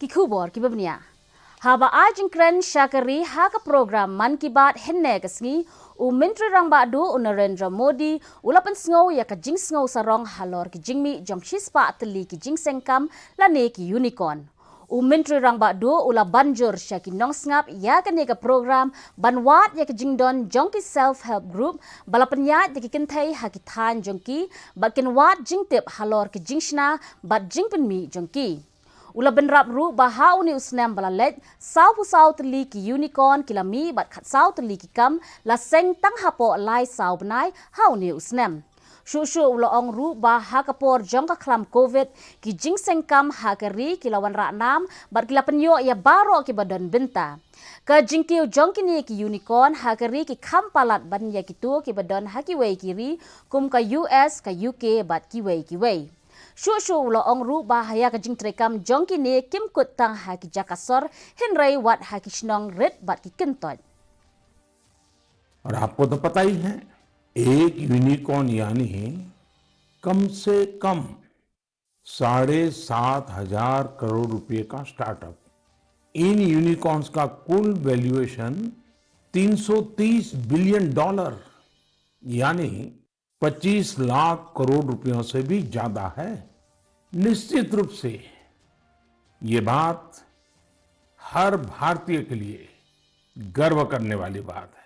kikubor kibabnia. Haba ajing kren syakari haka program Man Ki Baat henne kasngi u Menteri Rang Badu u Narendra Modi ulapan sngow ya ka jing sngow sarong halor ki jingmi jong shispa atli ki jing sengkam lane ki unicorn. U Menteri Rang Badu ula banjur syaki nong ngap ya ka nega program banwat ya ka jingdon jongki self-help group balapan ya ki kentai hakitan jongki bakin wat jingtip halor ki jingshna bat jingpenmi jongki. Ula benrap ru baha uni usnem balalet sau teli ki unicorn kilami bat khat sau teli ki kam la seng tang hapo lai sau benai ha uni usnem. Shu ula ong ru baha kapor jong ka klam covid ki jing seng kam ha kari kilawan raknam bat kilapan yo ya baro ki badan benta. Ka jingkiu jong kini ki unicorn ha kari ki kam palat ban ya kitu ki badan ha ki wei kiri kum ka US ka UK bat ki wei. Shu ulo ong ru bahaya ka jing trekam jongki ni kim kut tang haki jakasor henry wat haki shnong red bat की किंतोज। और आपको तो पता ही है एक यूनिकॉर्न यानी कम से कम 7,500 करोड़ रुपए का स्टार्टअप। इन यूनिकॉर्न्स का कुल वैल्यूएशन $330 बिलियन यानी 25 लाख करोड़ रुपयों से भी ज्यादा है। निश्चित रूप से ये बात हर भारतीय के लिए गर्व करने वाली बात है।